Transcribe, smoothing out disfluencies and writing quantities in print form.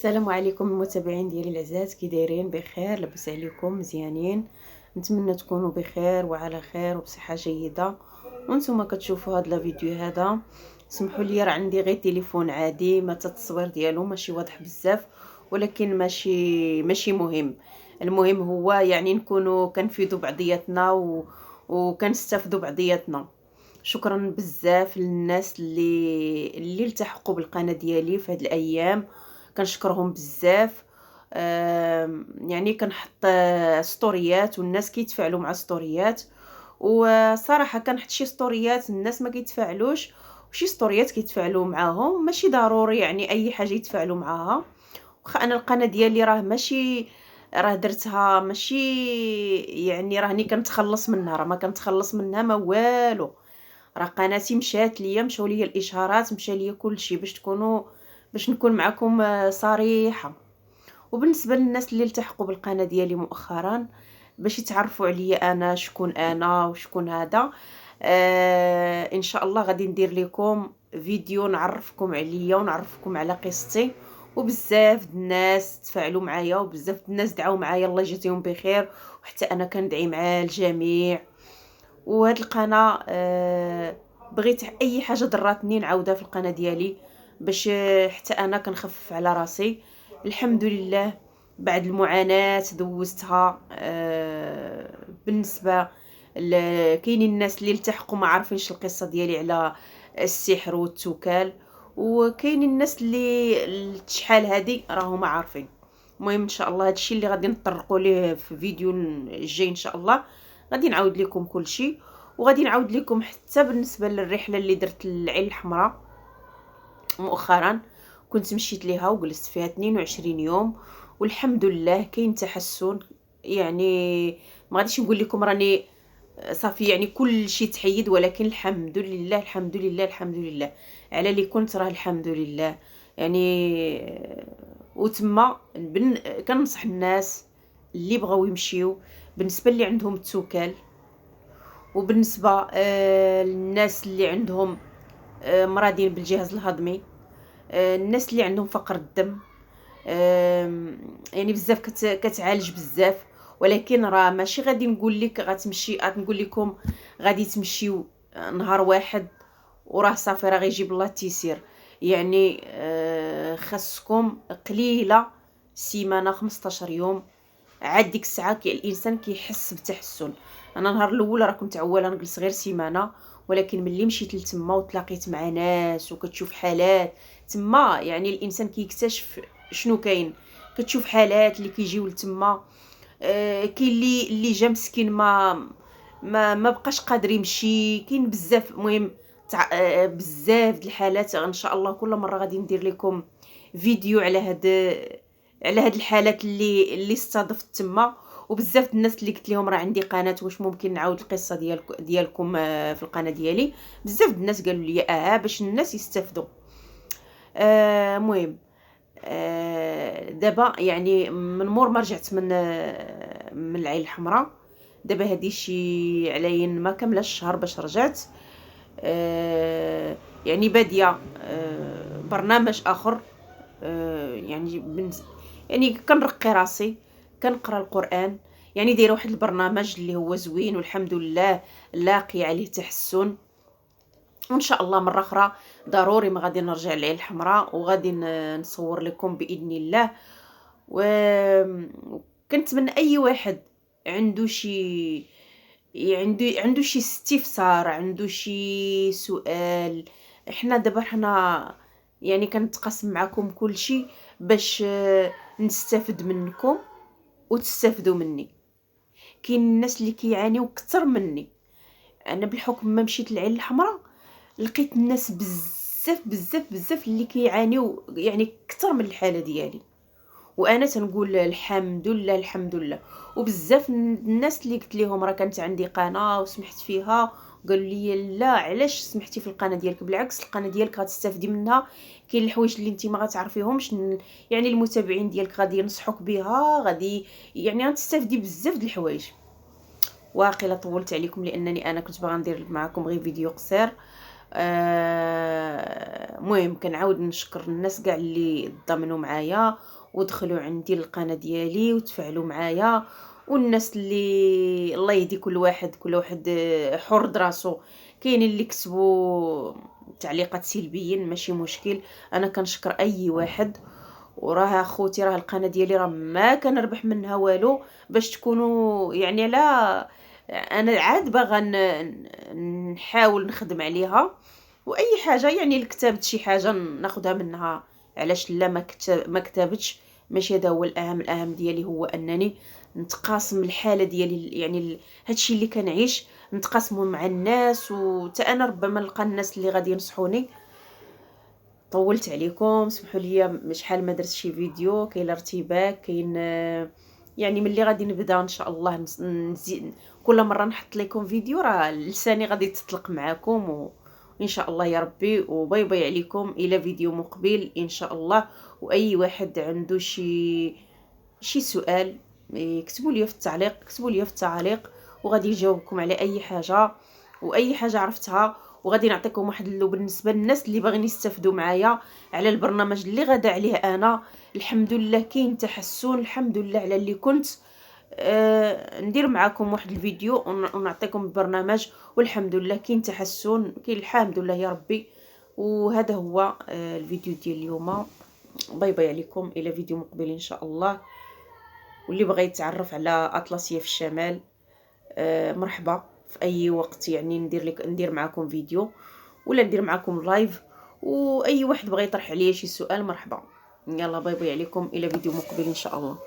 السلام عليكم المتابعين ديالي العزاز، كي دايرين؟ بخير؟ لاباس عليكم؟ مزيانين؟ نتمنى تكونوا بخير وعلى خير وبصحه جيده. وانتم كتشوفوا هذا الفيديو هذا، سمحوا لي راه عندي غير تليفون عادي، ما التصوير ديالو ماشي واضح بزاف، ولكن ماشي مهم. المهم هو يعني نكونوا كنفيدوا بعضياتنا وكنستافدوا بعضياتنا. شكرا بزاف للناس اللي التحقوا بالقناه ديالي في هاد الايام، كنشكرهم بزاف. يعني كنحط ستوريات والناس كيتفاعلوا مع ستوريات، وصراحه كنحط شي ستوريات الناس ما كيتفاعلوش، وشي ستوريات كيتفاعلوا معاهم. ماشي ضروري يعني اي حاجه يتفاعلوا معاها. واخا انا القناه ديالي راه درتها ماشي يعني راني كنتخلص منها، راه ما كنتخلص منها ما والو. راه قناتي مشات ليا، مشاو ليا الاشهارات، مشى ليا كلشي باش نكون معكم صريحه. وبالنسبه للناس اللي التحقوا بالقناه ديالي مؤخرا باش يتعرفوا عليا انا شكون انا وشكون هذا، ان شاء الله غادي ندير لكم فيديو نعرفكم عليا ونعرفكم على قصتي. وبزاف الناس تفاعلوا معايا، وبزاف الناس دعاو معايا، الله يجازيهم بخير، وحتى انا كندعي مع الجميع. وهاد القناه بغيت اي حاجه ضراتني نعاودها في القناه ديالي، باش حتى انا كنخفف على راسي. الحمد لله بعد المعاناه دوزتها. بالنسبه كاينين الناس اللي التحقوا ما عارفينش القصه ديالي على السحر والتوكال، وكاينين الناس اللي شحال هادي راهم عارفين. المهم ان شاء الله هادشي اللي غادي نطرقوا ليه في فيديو الجاي ان شاء الله، غادي نعاود لكم كل شيء. وغادي نعاود لكم حتى بالنسبه للرحله اللي درت للعين الحمراء مؤخرا. كنت مشيت ليها وجلست فيها 22 يوم، والحمد لله كاين تحسن. يعني ما غاديش نقول لكم راني صافي يعني كل شيء تحيد، ولكن الحمد لله الحمد لله الحمد لله على اللي كنت، راه الحمد لله. يعني وتما كننصح الناس اللي بغاو يمشيو، بالنسبه اللي عندهم التوكل، وبالنسبه للناس اللي عندهم مرضين بالجهاز الهضمي، الناس اللي عندهم فقر الدم. يعني بزاف كتعالج بزاف. ولكن راه ماشي غادي نقول لك غتمشي، غنقول لكم غادي تمشيو نهار واحد وراه صافي راه غيجيب الله التيسير. يعني خاصكم قليله سيمانه 15 يوم، عاد ديك الساعه الانسان كيحس بتحسن. انا النهار الاول راه كنت عواله نجلس غير سيمانه، ولكن ملي مشيت لتما وتلاقيت مع ناس وكتشوف حالات تما، يعني الانسان كيكتشف شنو كاين. كتشوف حالات اللي كيجيو لتما. كاين اللي جا مسكين ما بقاش قادر يمشي، كاين بزاف. المهم بزاف د الحالات. ان شاء الله كل مره غادي ندير لكم فيديو على هاد الحالات اللي استضفت تما. وبزاف الناس اللي قلت لهم راه عندي قناه، واش ممكن نعاود القصه ديالكم في القناه ديالي. بزاف الناس قالوا لي باش الناس يستافدوا. المهم دابا يعني من مور ما رجعت من العين الحمراء، دابا هادي شي علين ما كاملاش الشهر باش رجعت. يعني باديه برنامج اخر. يعني كنرقي راسي، كنقرا القران، يعني دايره واحد البرنامج اللي هو زوين والحمد لله لاقي عليه تحسن. وان شاء الله مره اخرى ضروري ما غادي نرجع للعين الحمراء، وغادي نصور لكم باذن الله. وكنتمنى اي واحد عنده شي عنده شي استفسار، عنده شي سؤال. احنا دابا يعني كنتقاسم معكم كل شيء باش نستافد منكم وتستافدوا مني. كاين الناس اللي كيعانيو اكثر مني. انا بالحكم ما مشيت للعين الحمراء لقيت الناس بزاف بزاف بزاف اللي كيعانيو يعني اكثر من الحاله ديالي، وانا تنقول الحمد لله الحمد لله. وبزاف الناس اللي قلت لهم راه كانت عندي قناه وسمحت فيها، قالوا لي لا علاش سمحتي في القناه ديالك؟ بالعكس القناه ديالك غتستافدي منها، كاين الحوايج اللي انت ما غتعرفيهمش، يعني المتابعين ديالك غادي ينصحوك بها، غادي يعني غتستافدي بزاف د الحوايج. واقيلا طولت عليكم لانني انا كنت باغا ندير معكم غير فيديو قصير. المهم كنعاود نشكر الناس كاع اللي ضمنوا معايا ودخلوا عندي القناه ديالي وتفاعلوا معايا، والناس اللي الله يهدي كل واحد، كل واحد حر دراسو. كاينين اللي كتبوا تعليقات سلبيين، ماشي مشكل، انا كنشكر اي واحد. وراه خوتي راه القناه ديالي راه ما كنربح منها والو، باش تكونوا يعني لا، انا عاد باغا نحاول نخدم عليها. واي حاجه يعني لكتابت شي حاجه ناخذها منها، علاش لا ما كتبتش. ماشي هذا هو الاهم، الاهم ديالي هو انني نتقاسم الحاله ديالي، يعني هادشي اللي كنعيش نتقاسمه مع الناس، وتا انا ربما نلقى الناس اللي غادي ينصحوني. طولت عليكم، سمحوا لي شحال ما درت شي فيديو، كاين الارتباك، كاين يعني ملي غادي نبدا ان شاء الله نزيد كل مره نحط لكم فيديو، راه لساني غادي تطلق معاكم وان شاء الله يا ربي. وباي باي عليكم الى فيديو مقبل ان شاء الله. واي واحد عنده شي سؤال يكتبوا لي في التعليق، كتبوا لي في التعليق، وغادي نجاوبكم على اي حاجه واي حاجه عرفتها. وغادي نعطيكم واحد بالنسبه للناس اللي باغيين يستافدوا معايا على البرنامج اللي غادا عليه انا. الحمد لله كاين تحسن، الحمد لله على اللي كنت ندير معكم واحد الفيديو ونعطيكم البرنامج، والحمد لله كاين تحسن، كاين الحمد لله يا ربي. وهذا هو الفيديو ديال اليوم. باي باي عليكم الى فيديو مقبل ان شاء الله. واللي بغى يتعرف على اطلسيه في الشمال مرحبا في اي وقت، يعني ندير معكم فيديو ولا ندير معكم لايف. واي واحد بغى يطرح عليا شي سؤال مرحبا. يلا باي باي عليكم الى فيديو مقبل ان شاء الله.